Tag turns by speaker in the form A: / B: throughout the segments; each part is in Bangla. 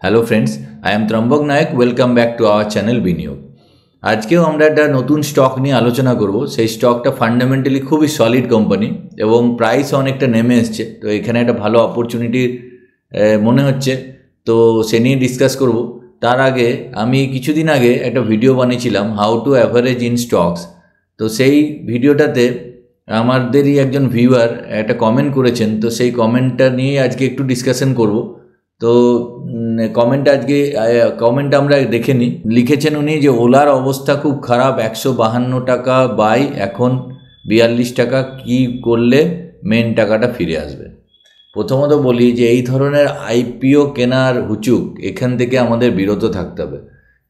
A: Hello friends, I am Trambak Nayak. Welcome back to our channel Biniyog. আজকেও আমরা একটা নতুন স্টক নিয়ে আলোচনা করব। সেই স্টকটা ফান্ডামেন্টালি খুবই সলিড কোম্পানি এবং প্রাইস অনেকটা নেমে এসছে। তো এখানে একটা ভালো অপরচুনিটি মনে হচ্ছে, তো সে নিয়ে ডিসকাস করব। তার আগে আমি কিছুদিন আগে একটা ভিডিও বানিয়েছিলাম how to average in stocks. তো সেই ভিডিওটাতে আমাদেরই একজন ভিউয়ার একটা কমেন্ট করেছেন, তো সেই কমেন্টটা নিয়ে আজকে একটু ডিসকাশন করব। তো কমেন্ট আমরা দেখে নিই। লিখেছেন উনি যে ওলার অবস্থা খুব খারাপ, 152 টাকা বাই এখন 42 টাকা, কি করলে মেন টাকাটা ফিরে আসবে। প্রথমত বলি যে এই ধরনের আইপিও কেনার হুচুক এখান থেকে আমাদের বিরত থাকতে হবে।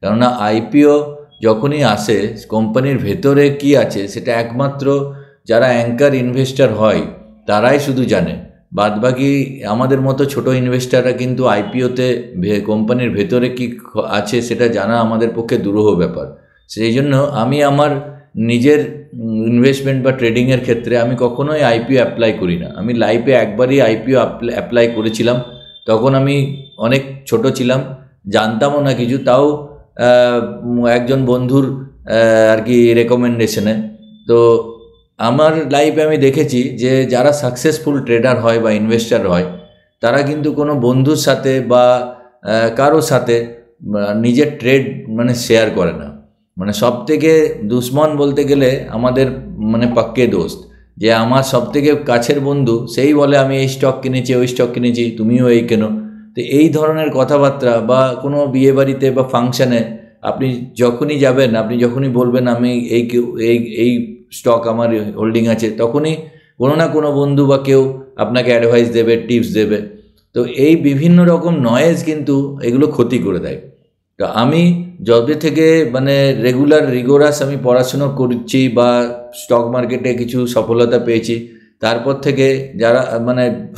A: কেননা আইপিও যখনই আসে, কোম্পানির ভেতরে কি আছে সেটা একমাত্র যারা অ্যাঙ্কার ইনভেস্টর হয় তারাই শুধু জানে। বাদবাকি আমাদের মতো ছোট ইনভেস্টাররা কিন্তু আইপিওতে কোম্পানির ভেতরে কি আছে সেটা জানা আমাদের পক্ষে দুরূহ ব্যাপার। সেই জন্য আমি আমার নিজের ইনভেস্টমেন্ট বা ট্রেডিংয়ের ক্ষেত্রে আমি কখনোই আইপিও অ্যাপ্লাই করি না। আমি লাইফে একবারই আইপিও অ্যাপ্লাই করেছিলাম, তখন আমি অনেক ছোট ছিলাম, জানতামও না কিছু, তাও একজন বন্ধুর আর কি রেকমেন্ডেশনে। তো আমার লাইফে আমি দেখেছি যে যারা সাকসেসফুল ট্রেডার হয় বা ইনভেস্টার হয়, তারা কিন্তু কোনো বন্ধুর সাথে বা কারোর সাথে নিজের ট্রেড শেয়ার করে না। সবথেকে দুশ্মন বলতে গেলে আমাদের পাক্কে দোস্ত, যে আমার সবথেকে কাছের বন্ধু, সেই বলে আমি এই স্টক কিনেছি, ওই স্টক কিনেছি, তুমিও এই কেনো। তো এই ধরনের কথাবার্তা বা কোনো বিয়েবাড়িতে বা ফাংশানে আপনি যখনই যাবেন, আপনি যখনই বলবেন আমি এই এই স্টক আমার হোল্ডিং আছে, তখনই কোনো না কোনো বন্ধু বা কেউ আপনাকে অ্যাডভাইস দেবে, টিপস দেবে। তো এই বিভিন্ন রকম নয়েজ কিন্তু এগুলো ক্ষতি করে দেয়। তো আমি যবে থেকে রেগুলার রিগোরাস আমি পড়াশুনো করছি বা স্টক মার্কেটে কিছু সফলতা পেয়েছি, তারপর থেকে যারা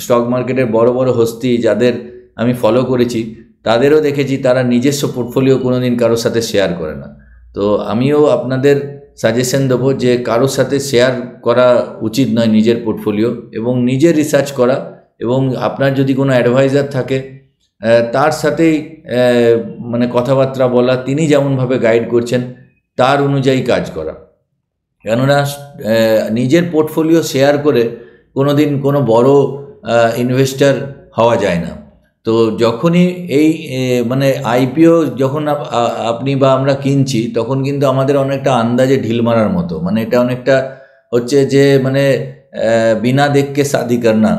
A: স্টক মার্কেটের বড় বড় হস্তি যাদের আমি ফলো করেছি, তাদেরও দেখেছি তারা নিজস্ব পোর্টফোলিও কোনো দিন কারোর সাথে শেয়ার করে না। তো আমিও আপনাদের সাজেশন দেবো যে কারোর সাথে শেয়ার করা উচিত নয় নিজের পোর্টফোলিও, এবং নিজে রিসার্চ করা, এবং আপনার যদি কোনো অ্যাডভাইজার থাকে তার সাথেই কথাবার্তা বলা, তিনি যেমনভাবে গাইড করছেন তার অনুযায়ী কাজ করা। কেননা নিজের পোর্টফোলিও শেয়ার করে কোনো দিন কোনো বড় ইনভেস্টার হওয়া যায় না। তো যখনই এই আইপিও যখন আপনি বা আমরা কিনছি, তখন কিন্তু আমাদের অনেকটা আন্দাজে ঢিল মারার মতো, এটা অনেকটা হচ্ছে যে বিনা দেখকে শাদি করনা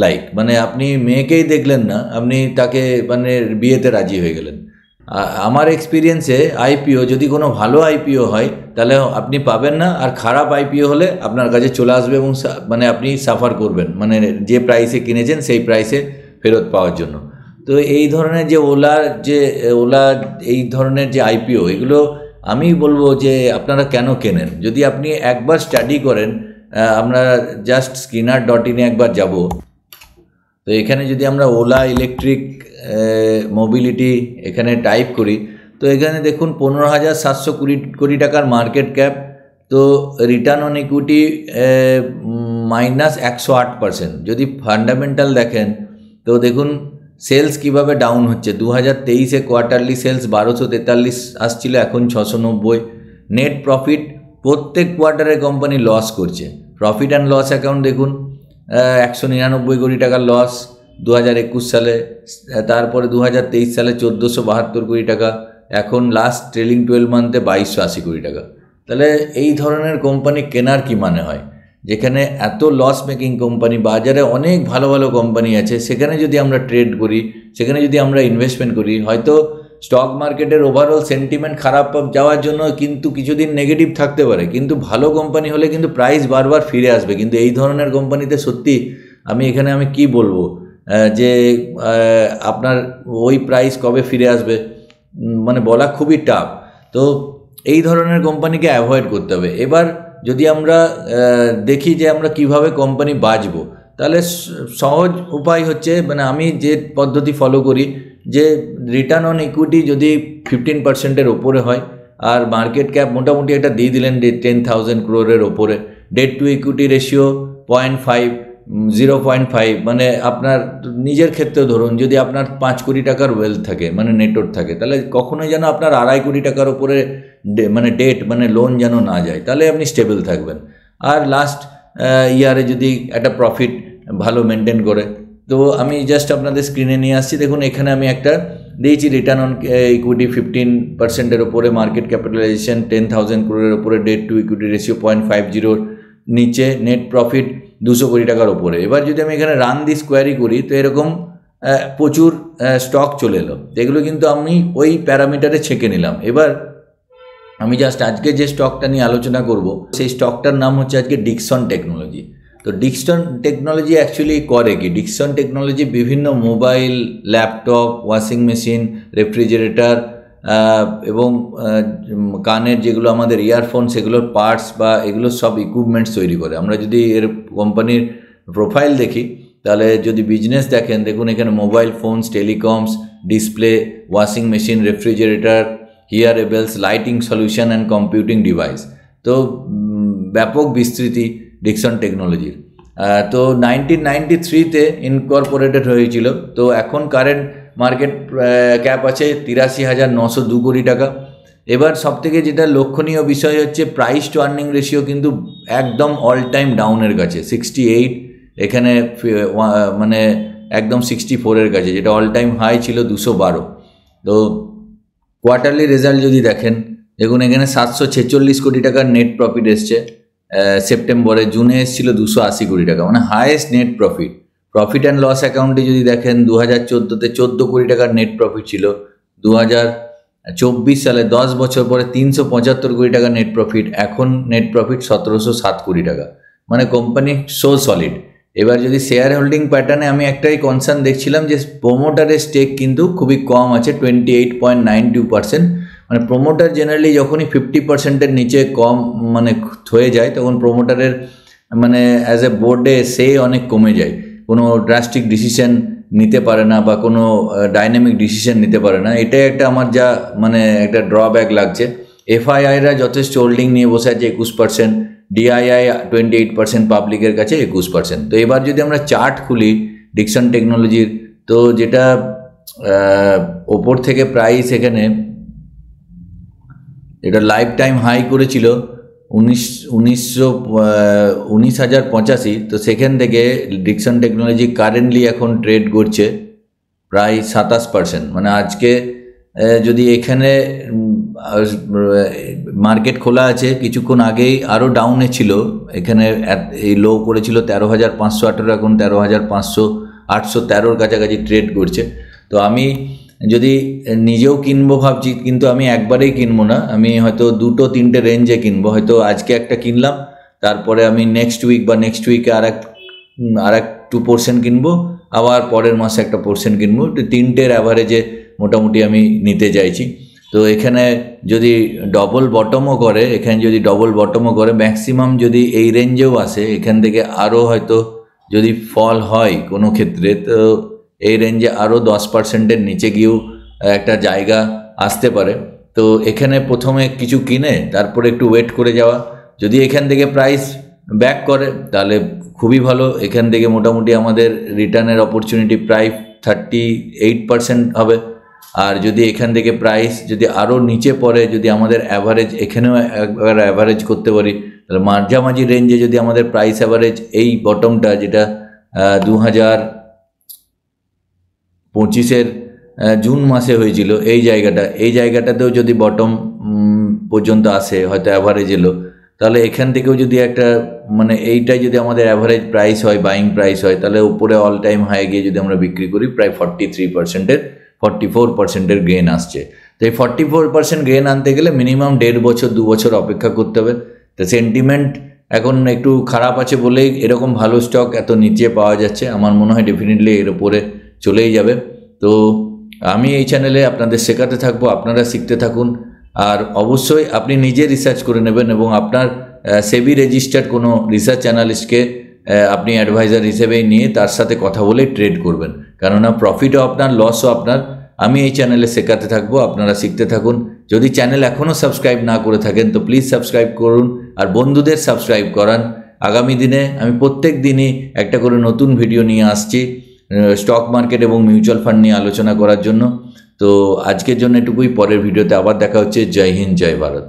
A: লাইক, আপনি মেয়েকেই দেখলেন না, আপনি তাকে বিয়েতে রাজি হয়ে গেলেন। আমার এক্সপিরিয়েন্সে আইপিও যদি কোনো ভালো আইপিও হয় তাহলে আপনি পাবেন না, আর খারাপ আইপিও হলে আপনার কাছে চলে আসবে এবং আপনি সাফার করবেন, যে প্রাইসে কিনেছেন সেই প্রাইসে ফেরত পাওয়ার জন্য। তো এই ধরনের যে ওলা এই ধরনের যে আইপিও, এগুলো আমি বলবো যে আপনারা কেন কেনেন। যদি আপনি একবার স্টাডি করেন, আমরা জাস্ট skinner.in একবার যাব, তো এখানে যদি আমরা ওলা ইলেকট্রিক মোবিলিটি এখানে টাইপ করি, তো এখানে দেখুন 15,700 কোটি টাকার মার্কেট ক্যাপ। তো রিটার্ন অন ইকুইটি -108%। যদি ফান্ডামেন্টাল দেখেন তো দেখুন সেলস কিভাবে ডাউন হচ্ছে। 2023-এ কোয়ার্টারলি সেলস 1243 আসছিল, এখন 690। নেট প্রফিট, প্রত্যেক কোয়ার্টারে কোম্পানি লস করছে। প্রফিট অ্যান্ড লস অ্যাকাউন্ট দেখুন, 199 কোটি টাকার লস 2021 সালে, তারপরে 2023 সালে 1472 কোটি টাকা, এখন লাস্ট ট্রেলিং 12 মান্থে 2280 কোটি টাকা। তাহলে এই ধরনের কোম্পানি কেনার কি মানে হয়? যেখানে এত লস মেকিং কোম্পানি, বাজারে অনেক ভালো ভালো কোম্পানি আছে, সেখানে যদি আমরা ট্রেড করি, সেখানে যদি আমরা ইনভেস্টমেন্ট করি, হয়তো স্টক মার্কেটের ওভারঅল সেন্টিমেন্ট খারাপ যাওয়ার জন্য কিন্তু কিছুদিন নেগেটিভ থাকতে পারে, কিন্তু ভালো কোম্পানি হলে কিন্তু প্রাইস বারবার ফিরে আসবে। কিন্তু এই ধরনের কোম্পানিতে সত্যি আমি কি বলবো যে আপনার ওই প্রাইস কবে ফিরে আসবে বলা খুবই টাফ। তো এই ধরনের কোম্পানিকে অ্যাভয়েড করতে হবে। এবার যদি আমরা দেখি যে আমরা কিভাবে কোম্পানি বাঁচবো, তাহলে সহজ উপায় হচ্ছে আমি যে পদ্ধতি ফলো করি, যে রিটার্ন অন ইকুইটি যদি 15%-এর ওপরে হয়, আর মার্কেট ক্যাপ মোটামুটি একটা দিয়ে দিলেন 10,000 crore ওপরে, ডেট টু ইকুইটি রেশিও 0.5, 0.5 মানে আপনার নিজের ক্ষেত্রে ধরুন যদি আপনার 5 কোটি টাকার ওয়েলথ থাকে মানে নেটওয়ার্থ থাকে, তাহলে কখনোই যেন আপনার 2.5 কোটি টাকার উপরে মানে ডেট মানে লোন যেন না যায়, তাহলে আপনি স্টেবল থাকবেন। আর লাস্ট ইয়ারে যদি একটা প্রফিট ভালো মেনটেন করে। তো আমি জাস্ট আপনাদের স্ক্রিনে নিয়ে আসছি, দেখুন এখানে আমি একটা দিয়েছি রিটার্ন অন ইকুইটি 15%-এর ওপরে, মার্কেট ক্যাপিটালাইজেশন 10,000 crore ওপরে, ডেট টু ইকুইটি রেশিও 0.50 নিচে, নেট প্রফিট 200 কোটি টাকার ওপরে। এবার যদি আমি এখানে রান দিস কোয়ারি করি তো এরকম প্রচুর স্টক চলে এলো, এগুলো কিন্তু আমি ওই প্যারামিটারে ছেঁকে নিলাম। এবার আমি জাস্ট আজকে যে স্টকটা নিয়ে আলোচনা করব সেই স্টকটার নাম হচ্ছে আজকে ডিক্সন টেকনোলজি। তো ডিক্সন টেকনোলজি অ্যাকচুয়ালি করে কি, ডিক্সন টেকনোলজি বিভিন্ন mobile, laptop, washing machine, refrigerator এবং কানের যেগুলো আমাদের ইয়ারফোন সেগুলোর পার্টস বা এগুলো সব ইকুইপমেন্টস তৈরি করে। আমরা যদি এর কোম্পানির প্রোফাইল দেখি তাহলে যদি বিজনেস দেখেন, দেখুন এখানে mobile phones, telecoms, display, washing machine, refrigerator, hearables, lighting solution and computing device. তো ব্যাপক বিস্তৃতি ডিক্সন টেকনোলজির। তো 1993-তে ইনকর্পোরেটেড হয়েছিল। তো এখন কারেন্ট মার্কেট ক্যাপ আছে 83,902 কোটি টাকা। এবার সবথেকে যেটা লক্ষণীয় বিষয় হচ্ছে প্রাইস টু আর্নিং রেশিও কিন্তু একদম অল টাইম ডাউনের কাছে, 68, এখানে মানে একদম 64-এর কাছে, যেটা অল টাইম হাই ছিল 212। তো কোয়ার্টারলি রেজাল্ট যদি দেখেন, দেখুন এখানে 746 কোটি টাকার নেট প্রফিট এসছে সেপ্টেম্বরে, জুনে এসেছিল 280 কোটি টাকা, মানে highest net profit. Profit and loss অ্যাকাউন্টে যদি দেখেন 2014-তে 14 কোটি টাকার নেট প্রফিট ছিল, 2024 সালে 10 বছর পরে 375 কোটি টাকা নেট প্রফিট, এখন নেট প্রফিট 1707 কোটি টাকা, মানে কোম্পানি সো সলিড। এবার যদি শেয়ার হোল্ডিং প্যাটার্নে আমি একটাই কনসার্ন দেখছিলাম যে প্রোমোটারের স্টেক কিন্তু খুবই কম আছে, 28.92%। মানে প্রোমোটার জেনারেলি যখনই 50%-এর নিচে কম মানে হয়ে যায় তখন প্রোমোটারের মানে অ্যাজ এ বোর্ডে সে অনেক কমে যায়, কোনো ড্রাস্টিক ডিসিশন নিতে পারে না বা কোনো ডাইনামিক ডিসিশন নিতে পারে না। এটাই একটা আমার যা মানে একটা ড্রব্যাক লাগছে। এফআইআইরা যথেষ্ট হোল্ডিং নিয়ে বসে আছে 21%, ডিআইআই 28%, পাবলিকের কাছে 21%। তো এবার যদি আমরা চার্ট খুলি ডিক্সন টেকনোলজির, তো যেটা ওপর থেকে প্রাইস এখানে এটা লাইফ টাইম হাই করেছিল 19,085, তো সেখান থেকে ডিক্সন টেকনোলজি কারেন্টলি এখন ট্রেড করছে প্রায় 27%। মানে আজকে যদি এখানে মার্কেট খোলা আছে, কিছুক্ষণ আগেই আরও ডাউনে ছিল, এখানে এই লো করেছিল 13,518, এখন 13,813-র কাছাকাছি ট্রেড করছে। তো আমি যদি নিজেও কিনবো ভাবছি, কিন্তু আমি একবারেই কিনবো না, আমি হয়তো 2-3টে রেঞ্জে কিনবো। হয়তো আজকে একটা কিনলাম, তারপরে আমি নেক্সট উইকে আর এক 2% কিনবো, আবার পরের মাসে একটা পোর্শন কিনবো। 3টের অ্যাভারেজে মোটামুটি আমি নিতে চাইছি। তো এখানে যদি ডবল বটমও করে, ম্যাক্সিমাম যদি এই রেঞ্জেও আসে, এখান থেকে আরও হয়তো যদি ফল হয় কোনো ক্ষেত্রে, তো এই রেঞ্জে আরও 10%-এর নিচে গিয়েও একটা জায়গা আসতে পারে। তো এখানে প্রথমে কিছু কিনে তারপরে একটু ওয়েট করে যাওয়া, যদি এখান থেকে প্রাইস ব্যাক করে তাহলে খুবই ভালো। এখান থেকে মোটামুটি আমাদের রিটার্নের অপরচুনিটি প্রায় 38% হবে। আর যদি এখান থেকে প্রাইস যদি আরও নিচে পড়ে, যদি আমাদের অ্যাভারেজ এখানেও একবার অ্যাভারেজ করতে পারি, তাহলে মাঝামাঝি রেঞ্জে যদি আমাদের প্রাইস অ্যাভারেজ এই বটমটা যেটা 2025-এর জুন মাসে হয়েছিল, এই জায়গাটাতেও যদি বটম পর্যন্ত আসে, হয়তো অ্যাভারেজ এলো, তাহলে এখান থেকেও যদি একটা মানে এইটাই যদি আমাদের অ্যাভারেজ প্রাইস হয়, বাইং প্রাইস হয়, তাহলে উপরে অল টাইম হাই গিয়ে যদি আমরা বিক্রি করি প্রায় 44%-এর গেইন আসছে। তো এই 44% গেইন আনতে গেলে মিনিমাম 1.5 বছর 2 বছর অপেক্ষা করতে হবে। তো সেন্টিমেন্ট এখন একটু খারাপ আছে বলেই এরকম ভালো স্টক এত নিচে পাওয়া যাচ্ছে। আমার মনে হয় ডেফিনেটলি এর উপরে চলেই যাবে। তো আমি এই চ্যানেলে আপনাদের শেখাতে থাকবো, আপনারা শিখতে থাকুন। আর অবশ্যই আপনি নিজে রিসার্চ করে নেবেন এবং আপনার সেবি রেজিস্টার্ড কোনো রিসার্চ অ্যানালিস্টকে আপনি অ্যাডভাইজার হিসেবেই নিয়ে তার সাথে কথা বলে ট্রেড করবেন, কেননা প্রফিটও আপনার, লসও আপনার। আমি এই চ্যানেলে শেখাতে থাকবো, আপনারা শিখতে থাকুন। যদি চ্যানেল এখনও সাবস্ক্রাইব না করে থাকেন তো প্লিজ সাবস্ক্রাইব করুন আর বন্ধুদের সাবস্ক্রাইব করান। আগামী দিনে আমি প্রত্যেক দিনই একটা করে নতুন ভিডিও নিয়ে আসছি স্টক মার্কেট এবং মিউচুয়াল ফান্ড নিয়ে আলোচনা করার জন্য। তো আজকের জন্য এটুকুই, পরের ভিডিওতে আবার দেখা হচ্ছে। জয় হিন্দ, জয় ভারত।